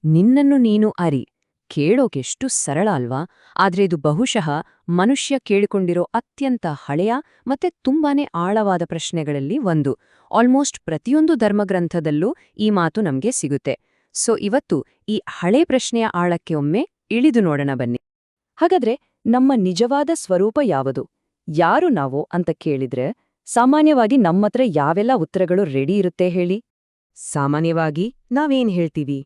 ನಿನ್ನನ್ನು ನೀನು ಅರಿ ಕೇಳೋಕೆಷ್ಟು ಸರಳ ಅಲ್ವಾ? ಆದ್ರೆ ಇದು ಬಹುಶಃ ಮನುಷ್ಯ ಕೇಳಿಕೊಂಡಿರೋ ಅತ್ಯಂತ ಹಳೆಯ ಮತ್ತೆ ತುಂಬಾನೇ ಆಳವಾದ ಪ್ರಶ್ನೆಗಳಲ್ಲಿ ಒಂದು. ಆಲ್ಮೋಸ್ಟ್ ಪ್ರತಿಯೊಂದು ಧರ್ಮಗ್ರಂಥದಲ್ಲೂ ಈ ಮಾತು ನಮ್ಗೆ ಸಿಗುತ್ತೆ. ಸೊ ಇವತ್ತು ಈ ಹಳೆ ಪ್ರಶ್ನೆಯ ಆಳಕ್ಕೆ ಒಮ್ಮೆ ಇಳಿದು ನೋಡೋಣ ಬನ್ನಿ. ಹಾಗಾದ್ರೆ ನಮ್ಮ ನಿಜವಾದ ಸ್ವರೂಪ ಯಾವುದು? ಯಾರು ನಾವು ಅಂತ ಕೇಳಿದ್ರೆ ಸಾಮಾನ್ಯವಾಗಿ ನಮ್ಮತ್ರ ಯಾವೆಲ್ಲ ಉತ್ತರಗಳು ರೆಡಿ ಇರುತ್ತೆ ಹೇಳಿ? ಸಾಮಾನ್ಯವಾಗಿ ನಾವೇನ್ ಹೇಳ್ತೀವಿ?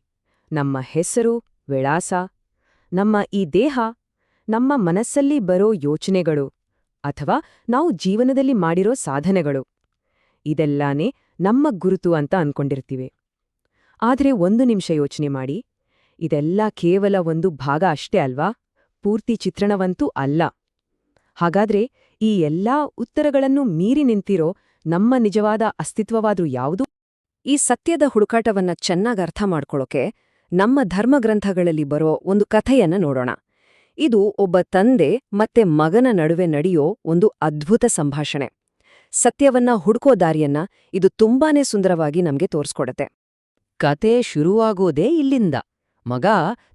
ನಮ್ಮ ಹೆಸರು, ವಿಳಾಸ, ನಮ್ಮ ಈ ದೇಹ, ನಮ್ಮ ಮನಸ್ಸಲ್ಲಿ ಬರೋ ಯೋಚನೆಗಳು, ಅಥವಾ ನಾವು ಜೀವನದಲ್ಲಿ ಮಾಡಿರೋ ಸಾಧನೆಗಳು, ಇದೆಲ್ಲಾನೇ ನಮ್ಮ ಗುರುತು ಅಂತ ಅನ್ಕೊಂಡಿರ್ತೀವಿ. ಆದ್ರೆ ಒಂದು ನಿಮಿಷ ಯೋಚನೆ ಮಾಡಿ, ಇದೆಲ್ಲ ಕೇವಲ ಒಂದು ಭಾಗ ಅಷ್ಟೇ ಅಲ್ವಾ? ಪೂರ್ತಿ ಚಿತ್ರಣವಂತೂ ಅಲ್ಲ. ಹಾಗಾದ್ರೆ ಈ ಎಲ್ಲಾ ಉತ್ತರಗಳನ್ನು ಮೀರಿ ನಿಂತಿರೋ ನಮ್ಮ ನಿಜವಾದ ಅಸ್ತಿತ್ವವಾದ್ರೂ ಯಾವುದು? ಈ ಸತ್ಯದ ಹುಡುಕಾಟವನ್ನ ಚೆನ್ನಾಗಿ ಅರ್ಥ ಮಾಡ್ಕೊಳ್ಳೋಕೆ ನಮ್ಮ ಧರ್ಮಗ್ರಂಥಗಳಲ್ಲಿ ಬರೋ ಒಂದು ಕಥೆಯನ್ನ ನೋಡೋಣ. ಇದು ಒಬ್ಬ ತಂದೆ ಮತ್ತೆ ಮಗನ ನಡುವೆ ನಡೆಯೋ ಒಂದು ಅದ್ಭುತ ಸಂಭಾಷಣೆ. ಸತ್ಯವನ್ನ ಹುಡುಕೋ ದಾರಿಯನ್ನ ಇದು ತುಂಬಾನೇ ಸುಂದರವಾಗಿ ನಮ್ಗೆ ತೋರ್ಸ್ಕೊಡತ್ತೆ. ಕತೆ ಶುರುವಾಗೋದೇ ಇಲ್ಲಿಂದ. ಮಗ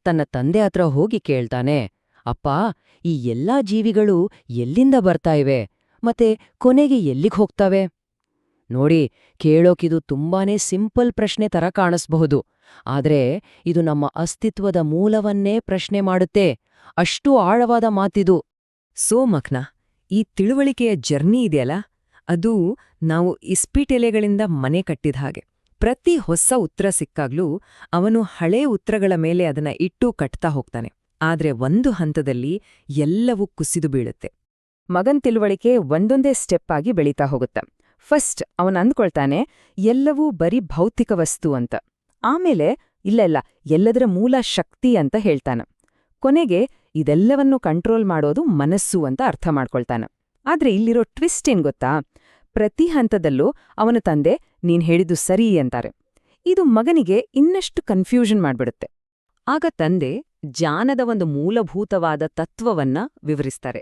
ತನ್ನ ತಂದೆ ಹತ್ರ ಹೋಗಿ ಕೇಳ್ತಾನೆ, ಅಪ್ಪ, ಈ ಎಲ್ಲಾ ಜೀವಿಗಳು ಎಲ್ಲಿಂದ ಬರ್ತಾ ಇವೆ ಮತ್ತೆ ಕೊನೆಗೆ ಎಲ್ಲಿಗ್ ಹೋಗ್ತವೆ? ನೋಡಿ, ಕೇಳೋಕಿದು ತುಂಬಾನೇ ಸಿಂಪಲ್ ಪ್ರಶ್ನೆ ತರ ಕಾಣಿಸ್ಬಹುದು. ಆದ್ರೆ ಇದು ನಮ್ಮ ಅಸ್ತಿತ್ವದ ಮೂಲವನ್ನೇ ಪ್ರಶ್ನೆ ಮಾಡುತ್ತೆ. ಅಷ್ಟು ಆಳವಾದ ಮಾತಿದು. ಮಕ್ನ, ಈ ತಿಳುವಳಿಕೆಯ ಜರ್ನಿ ಇದೆಯಲ್ಲ, ಅದು ನಾವು ಇಸ್ಪೀಟೆಲೆಗಳಿಂದ ಮನೆ ಕಟ್ಟಿದ ಹಾಗೆ. ಪ್ರತಿ ಹೊಸ ಉತ್ತರ ಸಿಕ್ಕಾಗ್ಲೂ ಅವನು ಹಳೇ ಉತ್ತರಗಳ ಮೇಲೆ ಅದನ್ನ ಇಟ್ಟು ಕಟ್ತಾ ಹೋಗ್ತಾನೆ. ಆದ್ರೆ ಒಂದು ಹಂತದಲ್ಲಿ ಎಲ್ಲವೂ ಕುಸಿದು ಬೀಳುತ್ತೆ. ಮಗನ್ ತಿಳುವಳಿಕೆ ಒಂದೊಂದೇ ಸ್ಟೆಪ್ ಆಗಿ ಬೆಳೀತಾ ಹೋಗುತ್ತೆ. ಫಸ್ಟ್ ಅವನು ಅಂದ್ಕೊಳ್ತಾನೆ ಎಲ್ಲವೂ ಬರೀ ಭೌತಿಕ ವಸ್ತು ಅಂತ. ಆಮೇಲೆ ಇಲ್ಲ, ಎಲ್ಲದರ ಮೂಲ ಶಕ್ತಿ ಅಂತ ಹೇಳ್ತಾನ. ಕೊನೆಗೆ ಇದೆಲ್ಲವನ್ನು ಕಂಟ್ರೋಲ್ ಮಾಡೋದು ಮನಸ್ಸು ಅಂತ ಅರ್ಥ ಮಾಡ್ಕೊಳ್ತಾನ. ಆದ್ರೆ ಇಲ್ಲಿರೋ ಟ್ವಿಸ್ಟ್ ಏನ್ ಗೊತ್ತಾ? ಪ್ರತಿ ಹಂತದಲ್ಲೂ ಅವನ ತಂದೆ ನೀನ್ ಹೇಳಿದ್ದು ಸರಿ ಅಂತಾರೆ. ಇದು ಮಗನಿಗೆ ಇನ್ನಷ್ಟು ಕನ್ಫ್ಯೂಷನ್ ಮಾಡ್ಬಿಡುತ್ತೆ. ಆಗ ತಂದೆ ಜ್ಞಾನದ ಒಂದು ಮೂಲಭೂತವಾದ ತತ್ವವನ್ನ ವಿವರಿಸ್ತಾರೆ.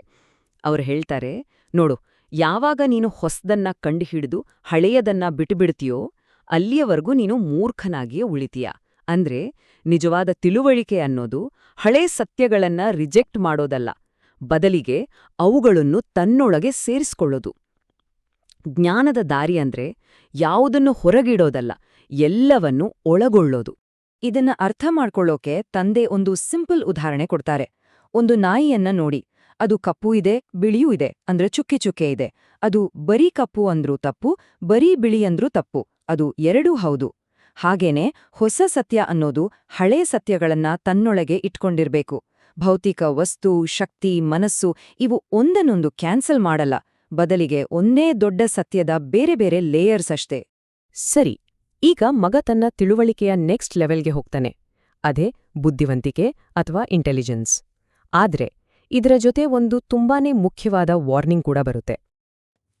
ಅವ್ರು ಹೇಳ್ತಾರೆ, ನೋಡು, ಯಾವಾಗ ನೀನು ಹೊಸದನ್ನ ಕಂಡುಹಿಡಿದು ಹಳೆಯದನ್ನ ಬಿಟ್ಟುಬಿಡ್ತೀಯೋ ಅಲ್ಲಿಯವರೆಗೂ ನೀನು ಮೂರ್ಖನಾಗಿಯೇ ಉಳಿತೀಯ. ಅಂದ್ರೆ ನಿಜವಾದ ತಿಳುವಳಿಕೆ ಅನ್ನೋದು ಹಳೇ ಸತ್ಯಗಳನ್ನ ರಿಜೆಕ್ಟ್ ಮಾಡೋದಲ್ಲ, ಬದಲಿಗೆ ಅವುಗಳನ್ನು ತನ್ನೊಳಗೆ ಸೇರಿಸ್ಕೊಳ್ಳೋದು. ಜ್ಞಾನದ ದಾರಿ ಅಂದ್ರೆ ಯಾವುದನ್ನು ಹೊರಗಿಡೋದಲ್ಲ, ಎಲ್ಲವನ್ನೂ ಒಳಗೊಳ್ಳೋದು. ಇದನ್ನ ಅರ್ಥ ಮಾಡ್ಕೊಳ್ಳೋಕೆ ತಂದೆ ಒಂದು ಸಿಂಪಲ್ ಉದಾಹರಣೆ ಕೊಡ್ತಾರೆ. ಒಂದು ನಾಯಿಯನ್ನ ನೋಡಿ, ಅದು ಕಪ್ಪು ಇದೆ, ಬಿಳಿಯೂ ಇದೆ, ಅಂದ್ರೆ ಚುಕ್ಕೆ ಚುಕ್ಕೆ ಇದೆ. ಅದು ಬರೀ ಕಪ್ಪು ಅಂದ್ರೂ ತಪ್ಪು, ಬರೀ ಬಿಳಿ ಅಂದ್ರೂ ತಪ್ಪು, ಅದು ಎರಡೂ ಹೌದು. ಹಾಗೇನೆ ಹೊಸ ಸತ್ಯ ಅನ್ನೋದು ಹಳೇ ಸತ್ಯಗಳನ್ನ ತನ್ನೊಳಗೆ ಇಟ್ಕೊಂಡಿರ್ಬೇಕು. ಭೌತಿಕ ವಸ್ತು, ಶಕ್ತಿ, ಮನಸ್ಸು ಇವು ಒಂದನ್ನೊಂದು ಕ್ಯಾನ್ಸಲ್ ಮಾಡಲ್ಲ, ಬದಲಿಗೆ ಒಂದೇ ದೊಡ್ಡ ಸತ್ಯದ ಬೇರೆ ಬೇರೆ ಲೇಯರ್ಸ್ ಅಷ್ಟೇ. ಸರಿ, ಈಗ ಮಗ ತನ್ನ ತಿಳುವಳಿಕೆಯ ನೆಕ್ಸ್ಟ್ ಲೆವೆಲ್ಗೆ ಹೋಗ್ತಾನೆ. ಅದೇ ಬುದ್ಧಿವಂತಿಕೆ ಅಥವಾ ಇಂಟೆಲಿಜೆನ್ಸ್. ಆದ್ರೆ ಇದರ ಜೊತೆ ಒಂದು ತುಂಬಾನೇ ಮುಖ್ಯವಾದ ವಾರ್ನಿಂಗ್ ಕೂಡ ಬರುತ್ತೆ.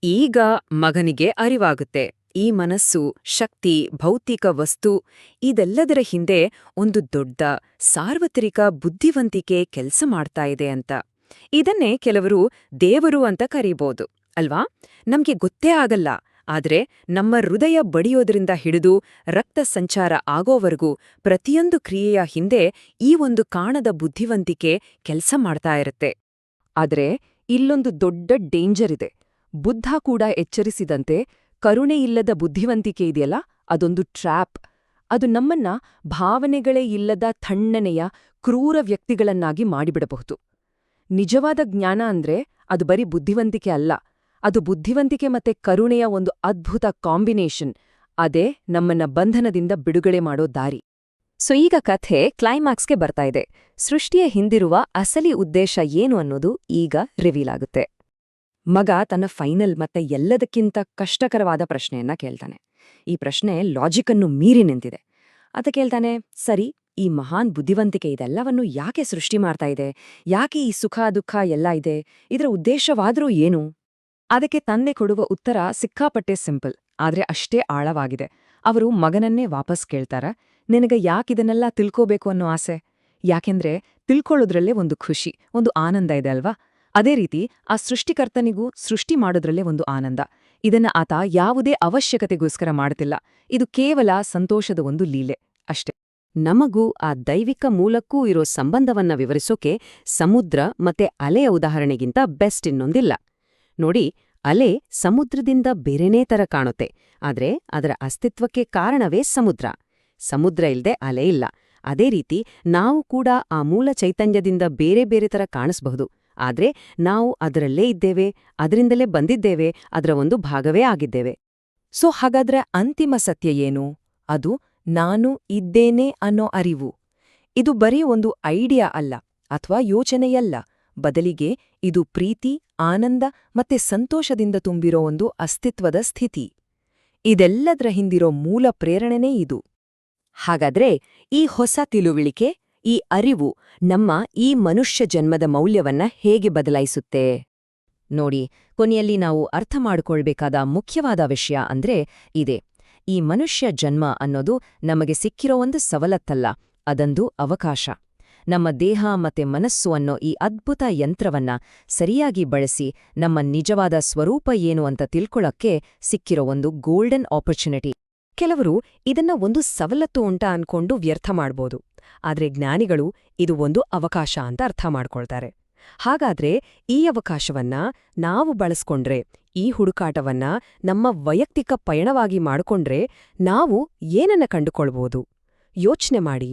ಈಗ ಮಗನಿಗೆ ಅರಿವಾಗುತ್ತೆ, ಈ ಮನಸ್ಸು, ಶಕ್ತಿ, ಭೌತಿಕ ವಸ್ತು ಇದೆಲ್ಲದರ ಹಿಂದೆ ಒಂದು ದೊಡ್ಡ ಸಾರ್ವತ್ರಿಕ ಬುದ್ಧಿವಂತಿಕೆ ಕೆಲಸ ಮಾಡ್ತಾ ಇದೆ ಅಂತ. ಇದನ್ನೇ ಕೆಲವರು ದೇವರು ಅಂತ ಕರೀಬೋದು ಅಲ್ವಾ? ನಮ್ಗೆ ಗೊತ್ತೇ ಆಗಲ್ಲ, ಆದ್ರೆ ನಮ್ಮ ಹೃದಯ ಬಡಿಯೋದ್ರಿಂದ ಹಿಡಿದು ರಕ್ತ ಸಂಚಾರ ಆಗೋವರೆಗೂ ಪ್ರತಿಯೊಂದು ಕ್ರಿಯೆಯ ಹಿಂದೆ ಈ ಒಂದು ಕಾಣದ ಬುದ್ಧಿವಂತಿಕೆ ಕೆಲಸ ಮಾಡ್ತಾ ಇರುತ್ತೆ. ಆದ್ರೆ ಇಲ್ಲೊಂದು ದೊಡ್ಡ ಡೇಂಜರ್ ಇದೆ. ಬುದ್ಧ ಕೂಡ ಎಚ್ಚರಿಸಿದಂತೆ, ಕರುಣೆಯಿಲ್ಲದ ಬುದ್ಧಿವಂತಿಕೆ ಇದೆಯಲ್ಲ, ಅದೊಂದು ಟ್ರ್ಯಾಪ್. ಅದು ನಮ್ಮನ್ನ ಭಾವನೆಗಳೇ ಇಲ್ಲದ ಥಣ್ಣನೆಯ ಕ್ರೂರ ವ್ಯಕ್ತಿಗಳನ್ನಾಗಿ ಮಾಡಿಬಿಡಬಹುದು. ನಿಜವಾದ ಜ್ಞಾನ ಅಂದ್ರೆ ಅದು ಬರೀ ಬುದ್ಧಿವಂತಿಕೆ ಅಲ್ಲ, ಅದು ಬುದ್ಧಿವಂತಿಕೆ ಮತ್ತೆ ಕರುಣೆಯ ಒಂದು ಅದ್ಭುತ ಕಾಂಬಿನೇಷನ್. ಅದೇ ನಮ್ಮನ್ನ ಬಂಧನದಿಂದ ಬಿಡುಗಡೆ ಮಾಡೋ ದಾರಿ. ಸೊ ಈಗ ಕಥೆ ಕ್ಲೈಮ್ಯಾಕ್ಸ್ಗೆ ಬರ್ತಾ ಇದೆ. ಸೃಷ್ಟಿಯ ಹಿಂದಿರುವ ಅಸಲಿ ಉದ್ದೇಶ ಏನು ಅನ್ನೋದು ಈಗ ರಿವೀಲ್ ಆಗುತ್ತೆ. ಮಗ ತನ್ನ ಫೈನಲ್ ಮತ್ತೆ ಎಲ್ಲದಕ್ಕಿಂತ ಕಷ್ಟಕರವಾದ ಪ್ರಶ್ನೆಯನ್ನ ಕೇಳ್ತಾನೆ. ಈ ಪ್ರಶ್ನೆ ಲಾಜಿಕನ್ನು ಮೀರಿ ನಿಂತಿದೆ. ಆತ ಕೇಳ್ತಾನೆ, ಸರಿ, ಈ ಮಹಾನ್ ಬುದ್ಧಿವಂತಿಕೆ ಇದೆಲ್ಲವನ್ನು ಯಾಕೆ ಸೃಷ್ಟಿ ಮಾಡ್ತಾ ಇದೆ? ಯಾಕೆ ಈ ಸುಖ ದುಃಖ ಎಲ್ಲ ಇದೆ? ಇದರ ಉದ್ದೇಶವಾದ್ರೂ ಏನು? ಅದಕ್ಕೆ ತಂದೆ ಕೊಡುವ ಉತ್ತರ ಸಿಕ್ಕಾಪಟ್ಟೆ ಸಿಂಪಲ್, ಆದ್ರೆ ಅಷ್ಟೇ ಆಳವಾಗಿದೆ. ಅವರು ಮಗನನ್ನೇ ವಾಪಸ್ ಕೇಳ್ತಾರ, ನಿನಗ ಯಾಕಿದನ್ನೆಲ್ಲ ತಿಳ್ಕೋಬೇಕು ಅನ್ನೋ ಆಸೆ? ಯಾಕೆಂದ್ರೆ ತಿಳ್ಕೊಳ್ಳೋದ್ರಲ್ಲೇ ಒಂದು ಖುಷಿ, ಒಂದು ಆನಂದ ಇದೆ ಅಲ್ವಾ? ಅದೇ ರೀತಿ ಆ ಸೃಷ್ಟಿಕರ್ತನಿಗೂ ಸೃಷ್ಟಿ ಮಾಡೋದ್ರಲ್ಲೇ ಒಂದು ಆನಂದ. ಇದನ್ನ ಆತ ಯಾವುದೇ ಅವಶ್ಯಕತೆಗೋಸ್ಕರ ಮಾಡ್ತಿಲ್ಲ, ಇದು ಕೇವಲ ಸಂತೋಷದ ಒಂದು ಲೀಲೆ ಅಷ್ಟೆ. ನಮಗೂ ಆ ದೈವಿಕ ಮೂಲಕ್ಕೂ ಇರೋ ಸಂಬಂಧವನ್ನ ವಿವರಿಸೋಕೆ ಸಮುದ್ರ ಮತ್ತೆ ಅಲೆಯ ಉದಾಹರಣೆಗಿಂತ ಬೆಸ್ಟ್ ಇನ್ನೊಂದಿಲ್ಲ. ನೋಡಿ, ಅಲೆ ಸಮುದ್ರದಿಂದ ಬೇರೆನೇ ತರ ಕಾಣುತ್ತೆ, ಆದ್ರೆ ಅದರ ಅಸ್ತಿತ್ವಕ್ಕೆ ಕಾರಣವೇ ಸಮುದ್ರ. ಸಮುದ್ರ ಇಲ್ದೆ ಅಲೆ ಇಲ್ಲ. ಅದೇ ರೀತಿ ನಾವು ಕೂಡ ಆ ಮೂಲ ಚೈತನ್ಯದಿಂದ ಬೇರೆ ಬೇರೆ ತರ ಕಾಣಿಸಬಹುದು, ಆದ್ರೆ ನಾವು ಅದರಲ್ಲೇ ಇದ್ದೇವೆ, ಅದರಿಂದಲೇ ಬಂದಿದ್ದೇವೆ, ಅದರ ಒಂದು ಭಾಗವೇ ಆಗಿದ್ದೇವೆ. ಸೊ ಹಾಗಾದ್ರೆ ಅಂತಿಮ ಸತ್ಯ ಏನು? ಅದು ನಾನು ಇದ್ದೇನೆ ಅನ್ನೋ ಅರಿವು. ಇದು ಬರೀ ಒಂದು ಐಡಿಯಾ ಅಲ್ಲ ಅಥವಾ ಯೋಚನೆಯಲ್ಲ, ಬದಲಿಗೆ ಇದು ಪ್ರೀತಿ, ಆನಂದ ಮತ್ತೆ ಸಂತೋಷದಿಂದ ತುಂಬಿರೋ ಒಂದು ಅಸ್ತಿತ್ವದ ಸ್ಥಿತಿ. ಇದೆಲ್ಲದರ ಹಿಂದಿರೋ ಮೂಲ ಪ್ರೇರಣೆನೇ ಇದು. ಹಾಗಾದ್ರೆ ಈ ಹೊಸ ತಿಳುವಳಿಕೆ, ಈ ಅರಿವು ನಮ್ಮ ಈ ಮನುಷ್ಯ ಜನ್ಮದ ಮೌಲ್ಯವನ್ನ ಹೇಗೆ ಬದಲಾಯಿಸುತ್ತೆ? ನೋಡಿ, ಕೊನೆಯಲ್ಲಿ ನಾವು ಅರ್ಥ ಮಾಡಿಕೊಳ್ಬೇಕಾದ ಮುಖ್ಯವಾದ ವಿಷಯ ಅಂದ್ರೆ ಇದೆ. ಈ ಮನುಷ್ಯ ಜನ್ಮ ಅನ್ನೋದು ನಮಗೆ ಸಿಕ್ಕಿರೋ ಒಂದು ಸವಲತ್ತಲ್ಲ, ಅದೊಂದು ಅವಕಾಶ. ನಮ್ಮ ದೇಹ ಮತ್ತೆ ಮನಸ್ಸು ಅನ್ನೋ ಈ ಅದ್ಭುತ ಯಂತ್ರವನ್ನ ಸರಿಯಾಗಿ ಬಳಸಿ ನಮ್ಮ ನಿಜವಾದ ಸ್ವರೂಪ ಏನು ಅಂತ ತಿಳ್ಕೊಳ್ಳಕ್ಕೆ ಸಿಕ್ಕಿರೋ ಒಂದು ಗೋಲ್ಡನ್ ಆಪರ್ಚುನಿಟಿ. ಕೆಲವರು ಇದನ್ನ ಒಂದು ಸವಲತ್ತು ಅನ್ಕೊಂಡು ವ್ಯರ್ಥ ಮಾಡ್ಬೋದು, ಆದ್ರೆ ಜ್ಞಾನಿಗಳು ಇದು ಒಂದು ಅವಕಾಶ ಅಂತ ಅರ್ಥ ಮಾಡ್ಕೊಳ್ತಾರೆ. ಹಾಗಾದ್ರೆ ಈ ಅವಕಾಶವನ್ನ ನಾವು ಬಳಸ್ಕೊಂಡ್ರೆ, ಈ ಹುಡುಕಾಟವನ್ನ ನಮ್ಮ ವೈಯಕ್ತಿಕ ಪಯಣವಾಗಿ ಮಾಡಿಕೊಂಡ್ರೆ ನಾವು ಏನನ್ನ ಕಂಡುಕೊಳ್ಬೋದು? ಯೋಚ್ನೆ ಮಾಡಿ.